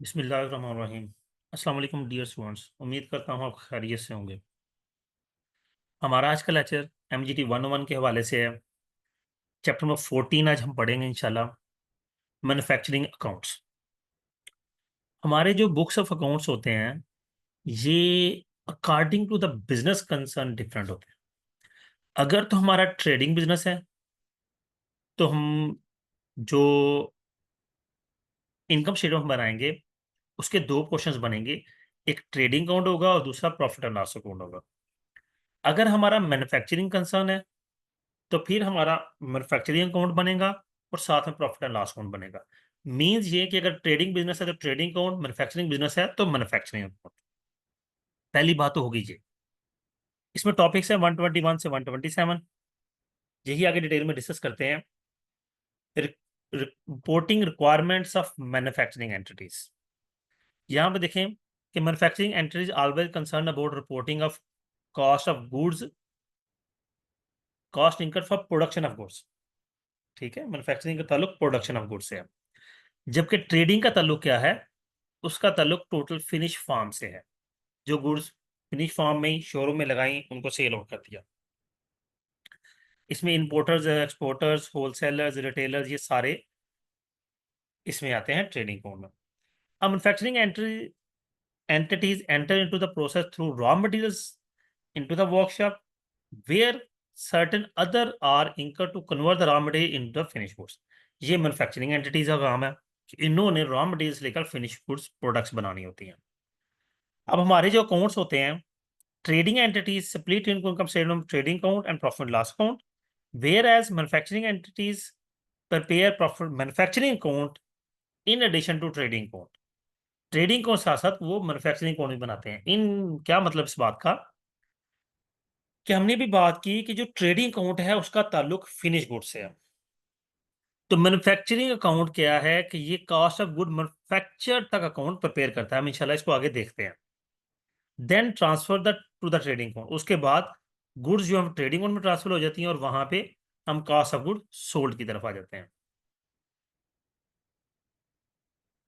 बिस्मिल्लाहिर्रहमानिर्रहीम। अस्सलाम वालेकुम डियर स्टूडेंट्स, उम्मीद करता हूँ आप खैरियत से होंगे। हमारा आज का लेक्चर MGT 101 के हवाले से है। चैप्टर नंबर 14 आज हम पढ़ेंगे इंशाल्लाह, मैन्युफैक्चरिंग अकाउंट्स। हमारे जो बुक्स ऑफ अकाउंट्स होते हैं ये according to the business concern different होते हैं। अगर तो हमारा ट्रेडिंग बिजनेस है तो हम जो इनकम स्टेटमेंट बनाएंगे उसके दो पोर्शंस बनेंगे, एक ट्रेडिंग अकाउंट होगा और दूसरा प्रॉफिट एंड लॉस अकाउंट होगा। अगर हमारा मैन्युफैक्चरिंग कंसर्न है तो फिर हमारा मैन्युफैक्चरिंग अकाउंट बनेगा और साथ में प्रॉफिट एंड लॉस अकाउंट बनेगा। मींस ये कि अगर ट्रेडिंग बिजनेस है तो ट्रेडिंग अकाउंट, मैन्युफैक्चरिंग बिजनेस है तो मैन्युफैक्चरिंग अकाउंट। पहली बात तो होगी ये। इसमें टॉपिक्स है 121 से 127, यही आगे डिटेल में डिस्कस करते हैं। Reporting requirements of manufacturing entities. यहाँ पे देखें कि manufacturing entities always concern about reporting of cost of goods, cost incurred for production of goods. ठीक है, मैन्युफैक्चरिंग का ताल्लुक प्रोडक्शन ऑफ गुड्स से है, जबकि ट्रेडिंग का ताल्लुक क्या है, उसका ताल्लुक टोटल फिनिश फार्म से है। जो गुड्स फिनिश फार्म में ही शोरूम में लगाई उनको सेल आउट कर दिया। इसमें इंपोर्टर्स, एक्सपोर्टर्स, होलसेलर्स, रिटेलर्स, ये सारे इसमें आते हैं ट्रेडिंग अकाउंट में। अब manufacturing entities enter into the process through raw materials into the workshop where certain other are incurred to convert the raw material into the finished goods। ये manufacturing entities का काम है कि इन्होंने रॉ मटेरियल्स लेकर finish goods products बनानी होती हैं। अब हमारे जो अकाउंट्स होते हैं, trading entities split into income statement, trading account and profit and loss account, whereas manufacturing entities prepare profit manufacturing account in addition to trading account। Trading को साथ साथ वो मैन्युफैक्चरिंग अकाउंट भी बनाते हैं। इन क्या मतलब इस बात का कि हमने भी बात की कि जो ट्रेडिंग अकाउंट है उसका ताल्लुक फिनिश गुड से है। तो मैन्युफैक्चरिंग अकाउंट क्या है कि ये कॉस्ट ऑफ गुड मैन्युफैक्चर तक अकाउंट प्रिपेयर करता है। हम इंशाल्लाह इसको आगे देखते हैं। Then transfer the to the trading account. उसके बाद गुड्स जो हम ट्रेडिंग अकाउंट में ट्रांसफर हो जाती हैं और वहां पे हम कॉस्ट ऑफ गुड सोल्ड की तरफ आ जाते हैं।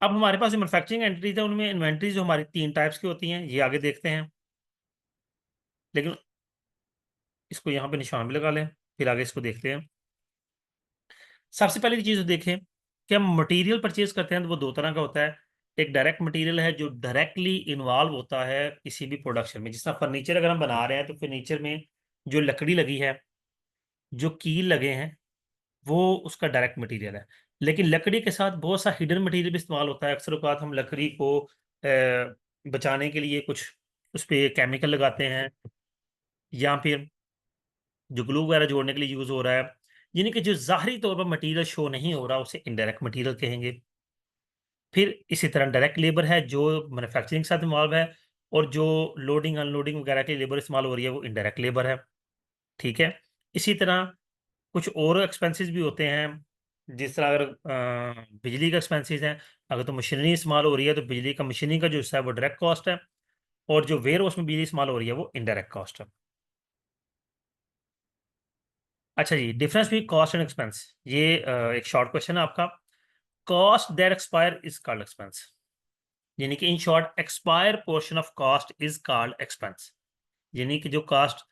अब हमारे पास जो मैन्युफैक्चरिंग एंटिटीज है उनमें इन्वेंट्रीज जो हमारी तीन टाइप्स की होती हैं, ये आगे देखते हैं। लेकिन इसको यहाँ पे निशान भी लगा लें, फिर आगे इसको देखते हैं। सबसे पहली चीज देखें कि हम मटेरियल परचेज करते हैं तो वो दो तरह का होता है। एक डायरेक्ट मटेरियल है जो डायरेक्टली इन्वॉल्व होता है किसी भी प्रोडक्शन में। जिस तरह फर्नीचर अगर हम बना रहे हैं तो फर्नीचर में जो लकड़ी लगी है, जो कील लगे हैं, वो उसका डायरेक्ट मटेरियल है। लेकिन लकड़ी के साथ बहुत सा हिडन मटेरियल भी इस्तेमाल होता है। अक्सर औक़ात हम लकड़ी को बचाने के लिए कुछ उस पर केमिकल लगाते हैं, या फिर जो ग्लू वगैरह जोड़ने के लिए यूज हो रहा है, यानी कि जो ज़ाहरी तौर पर मटेरियल शो नहीं हो रहा उसे इनडायरेक्ट मटेरियल कहेंगे। फिर इसी तरह डायरेक्ट लेबर है जो मैन्युफैक्चरिंग के साथ इन्वॉल्व है, और जो लोडिंग अनलोडिंग वगैरह की लेबर इस्तेमाल हो रही है वो इनडायरेक्ट लेबर है। ठीक है, इसी तरह कुछ और एक्सपेंसेस भी होते हैं। जिस तरह अगर बिजली का एक्सपेंसेस हैं, अगर तो मशीनरी इस्तेमाल हो रही है तो बिजली का मशीनरी का जो हिस्सा है वो डायरेक्ट कॉस्ट है, और जो वेयर हाउस में बिजली इस्तेमाल हो रही है वो इनडायरेक्ट कॉस्ट है। अच्छा जी, डिफरेंस भी कॉस्ट एंड एक्सपेंस, ये एक शॉर्ट क्वेश्चन है आपका। Cost that expire is called expense, यानी कि in short expire portion of cost is called expense. यानी कि जो कॉस्ट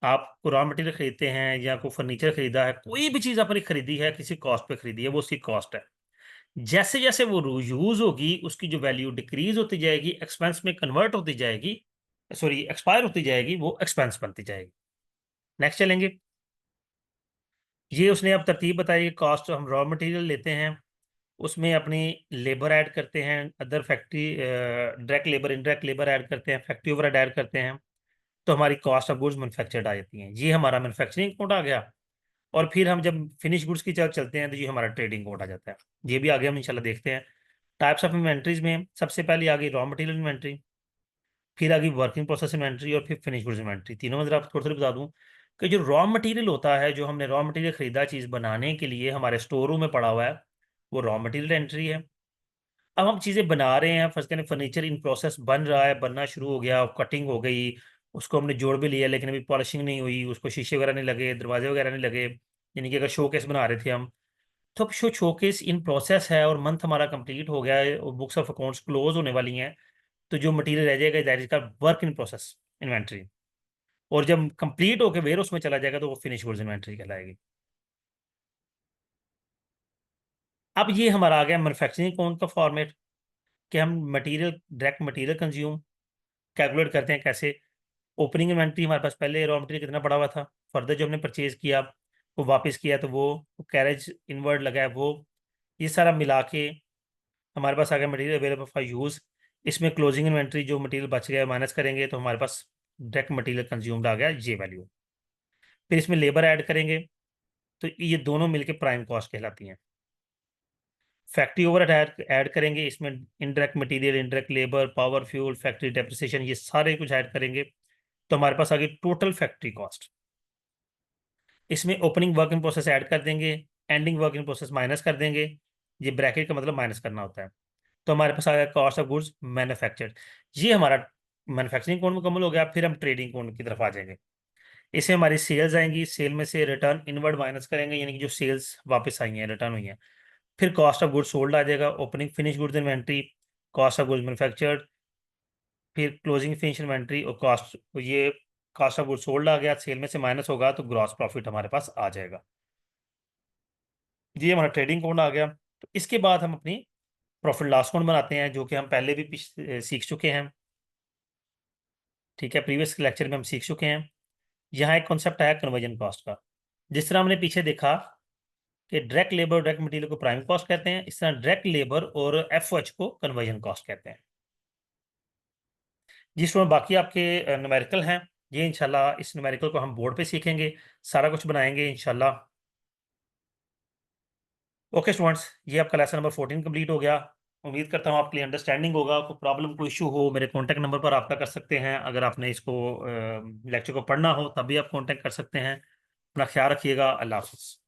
आप रॉ मटेरियल खरीदते हैं या कोई फर्नीचर खरीदा है, कोई भी चीज आपने खरीदी है किसी कॉस्ट पे खरीदी है, वो उसकी कॉस्ट है। जैसे जैसे वो यूज होगी उसकी जो वैल्यू डिक्रीज होती जाएगी, एक्सपेंस में कन्वर्ट होती जाएगी, सॉरी एक्सपायर होती जाएगी, वो एक्सपेंस बनती जाएगी। नेक्स्ट चलेंगे। ये उसने अब तरतीब बताई। कॉस्ट हम रॉ मटेरियल लेते हैं, उसमें अपनी लेबर ऐड करते हैं, other factory direct labour, indirect labour add करते हैं, फैक्ट्री ओवरहेड ऐड करते हैं, तो हमारी कॉस्ट ऑफ गुड्स मैन्युफैक्चर्ड आ जाती हैं। ये हमारा मैन्युफैक्चरिंग कोड आ गया। और फिर हम जब फिनिश गुड्स की तरफ चलते हैं तो ये हमारा ट्रेडिंग कोड आ जाता है। ये भी आगे हम इंशाल्लाह देखते हैं। टाइप्स ऑफ इन्वेंट्रीज में सबसे पहले आ गई रॉ मटेरियल इन्वेंट्री, फिर आ गई वर्किंग प्रोसेस इन्वेंट्री, और फिर फिनिश गुड्स इन्वेंट्री। तीनों में जरा आपको थोड़ी थोड़ी बता दूं कि जो रॉ मटेरियल होता है, जो हमने रॉ मटेरियल खरीदा चीज़ बनाने के लिए हमारे स्टोर रूम में पड़ा हुआ है, वो रॉ मटेरियल एंट्री है। अब हम चीज़ें बना रहे हैं, फर्स्ट करें फर्नीचर इन प्रोसेस बन रहा है, बनना शुरू हो गया, कटिंग हो गई, उसको हमने जोड़ भी लिया, लेकिन अभी पॉलिशिंग नहीं हुई, उसको शीशे वगैरह नहीं लगे, दरवाजे वगैरह नहीं लगे, यानी कि अगर शोकेस बना रहे थे हम, तो अब शो शोकेस इन प्रोसेस है और मंथ हमारा कंप्लीट हो गया है और बुक्स ऑफ अकाउंट्स क्लोज होने वाली हैं। तो जो मटेरियल रह जाएगा दैट इज का वर्क इन प्रोसेस इन्वेंट्री। और जब कंप्लीट होकर वेयर उसमें चला जाएगा तो वो फिनिश गुड्स इन्वेंट्री कहलाएगी। अब ये हमारा आ गया मैन्युफैक्चरिंग अकाउंट का फॉर्मेट कि हम material direct material consume calculate करते हैं कैसे। ओपनिंग इन्वेंट्री हमारे पास पहले रॉ मटेरियल कितना पड़ा हुआ था, फर्दर जो हमने परचेज किया वो वापस किया तो वो कैरेज इनवर्ड लगा है वो, ये सारा मिला के हमारे पास आ गया मटेरियल अवेलेबल फॉर यूज़। इसमें क्लोजिंग इन्वेंट्री जो मटेरियल बच गया माइनस करेंगे तो हमारे पास डायरेक्ट मटेरियल कंज्यूम्ड आ गया ये वैल्यू। फिर इसमें लेबर ऐड करेंगे तो ये दोनों मिलके प्राइम कॉस्ट कहलाती हैं। फैक्ट्री ओवरहेड ऐड करेंगे, इसमें indirect material, indirect labour, power, fuel, factory depreciation, ये सारे कुछ ऐड करेंगे तो हमारे पास आ गई टोटल फैक्ट्री कॉस्ट। इसमें opening work in process add कर देंगे, ending work in process minus कर देंगे। ये ब्रैकेट का मतलब माइनस करना होता है। तो हमारे पास आ गया कॉस्ट ऑफ गुड्स मैन्युफैक्चर्ड। ये हमारा मैन्युफैक्चरिंग कोड मुकम्मल हो गया। फिर हम ट्रेडिंग कोड की तरफ आ जाएंगे। इससे हमारी सेल्स आएंगी, सेल में से रिटर्न इनवर्ड माइनस करेंगे यानी कि जो सेल्स वापस आई हैं रिटर्न हुई हैं। फिर कॉस्ट ऑफ गुड्स सोल्ड आ जाएगा, opening finish goods inventory, cost of goods manufactured, फिर क्लोजिंग फिनिश इन्वेंट्री और कॉस्ट। ये कॉस्ट ऑफ गुड्स सोल्ड आ गया, सेल में से माइनस होगा तो ग्रॉस प्रॉफिट हमारे पास आ जाएगा। ये हमारा ट्रेडिंग कोड आ गया। तो इसके बाद हम अपनी प्रॉफिट लॉस अकाउंट बनाते हैं जो कि हम पहले भी सीख चुके हैं। ठीक है, प्रीवियस लेक्चर में हम सीख चुके हैं। यहाँ एक कॉन्सेप्ट आया कन्वर्जन कॉस्ट का। जिस तरह हमने पीछे देखा कि डायरेक्ट लेबर डायरेक्ट मटेरियल को प्राइम कॉस्ट कहते हैं, इस तरह डायरेक्ट लेबर और एफओएच को कन्वर्जन कॉस्ट कहते हैं। जिसमें बाकी आपके न्यूमेरिकल हैं, ये इंशाल्लाह इस न्यूमेरिकल को हम बोर्ड पे सीखेंगे, सारा कुछ बनाएंगे इंशाल्लाह। ओके स्टूडेंट्स, ये आपका लेसन नंबर 14 कंप्लीट हो गया। उम्मीद करता हूँ आपके लिए अंडरस्टैंडिंग होगा। कोई प्रॉब्लम कोई इशू हो मेरे कॉन्टैक्ट नंबर पर आपका कर सकते हैं। अगर आपने इसको लेक्चर को पढ़ना हो तब भी आप कॉन्टैक्ट कर सकते हैं। अपना ख्याल रखिएगा। अल्लाह हाफिज़।